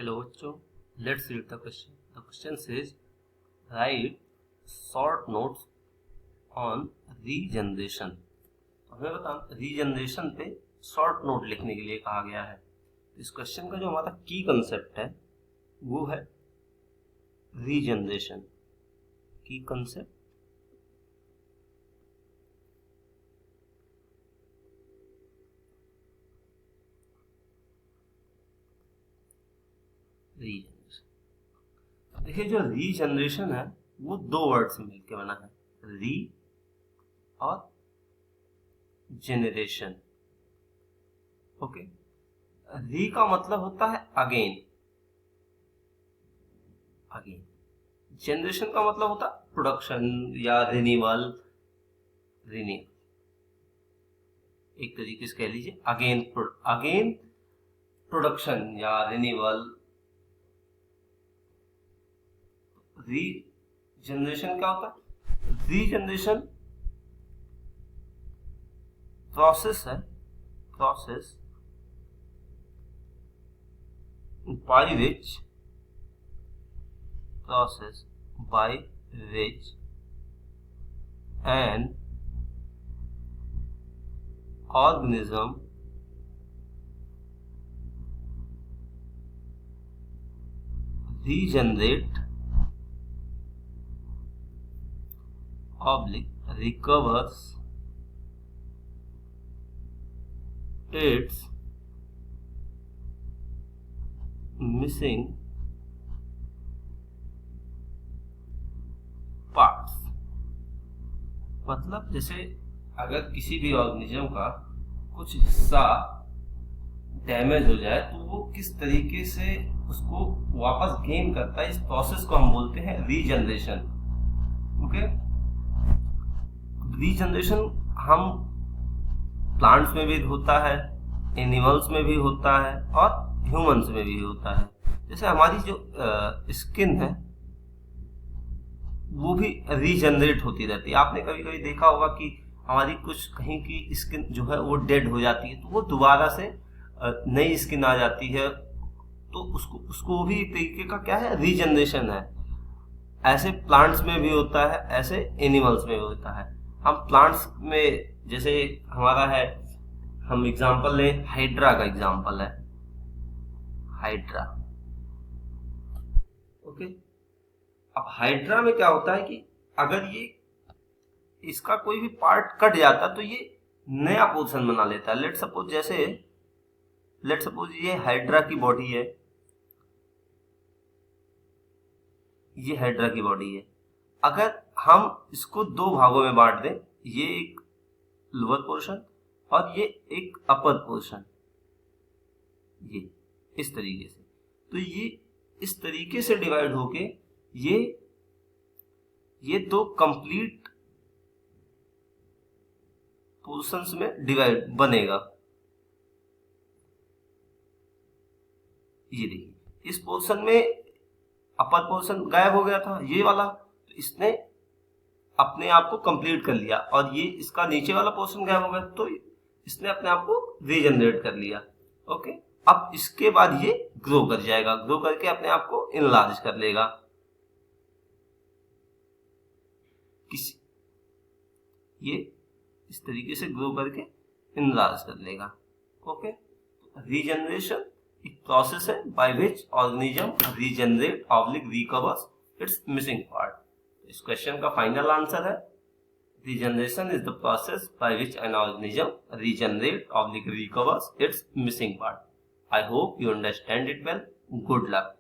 Hello बच्चों, let's read the question. The question says, write short notes on regeneration. हमें बता regeneration पे short note लिखने के लिए कहा गया है. इस क्वेश्चन का जो हमारा की कंसेप्ट है वो है रीजनरेशन. की कंसेप्ट रीजनरेशन. देखिए, जो रीजनरेशन है वो दो वर्ड से मिलकर बना है, री और जेनरेशन. ओके, री का मतलब होता है अगेन. जेनरेशन का मतलब होता है प्रोडक्शन या रिन्यूअल. एक तरीके से कह लीजिए अगेन प्रोडक्शन या रिन्यूअल. रीजनरेशन क्या होता है? रीजनरेशन प्रोसेस है, process by which an organism regenerate recovers its missing parts. मतलब जैसे अगर किसी भी ऑर्गेनिज्म का कुछ हिस्सा डैमेज हो जाए तो वो किस तरीके से उसको वापस गेन करता है, इस प्रोसेस को हम बोलते हैं रीजनरेशन. ओके, रीजनरेशन हम प्लांट्स में भी होता है, एनिमल्स में भी होता है और ह्यूमंस में भी होता है. जैसे हमारी जो स्किन है वो भी रीजनरेट होती रहती है. आपने कभी कभी देखा होगा कि हमारी कुछ कहीं की स्किन जो है वो डेड हो जाती है तो वो दोबारा से नई स्किन आ जाती है, तो उसको भी एक तरीके का क्या है, रीजनरेशन है. ऐसे प्लांट्स में भी होता है, ऐसे एनिमल्स में भी होता है. हम प्लांट्स में जैसे हमारा है, हम एग्जांपल लें, हाइड्रा का एग्जांपल है, हाइड्रा. ओके, अब हाइड्रा में क्या होता है कि अगर ये इसका कोई भी पार्ट कट जाता तो ये नया पोर्शन बना लेता है. लेट सपोज ये हाइड्रा की बॉडी है, ये हाइड्रा की बॉडी है. अगर हम इसको दो भागों में बांट दें, ये एक लोअर पोर्शन और ये एक अपर पोर्शन, ये इस तरीके से, तो ये इस तरीके से डिवाइड होके ये दो कंप्लीट पोर्शंस में डिवाइड बनेगा. ये देखिए, इस पोर्शन में अपर पोर्शन गायब हो गया था, ये वाला, तो इसने अपने आप को कंप्लीट कर लिया, और ये इसका नीचे वाला पोर्शन गायब हो गया तो इसने अपने आप को रीजनरेट कर लिया. ओके, अब इसके बाद ये ग्रो कर जाएगा, ग्रो करके अपने आप को इनलार्ज कर लेगा. ये इस तरीके से ग्रो करके इनलार्ज कर लेगा. ओके, रीजनरेशन एक प्रोसेस है by which organism regenerate recovers it's missing part. इस क्वेश्चन का फाइनल आंसर है regeneration is the process by which an organism regenerate recovers it's missing part. I hope you understand it well. Good luck.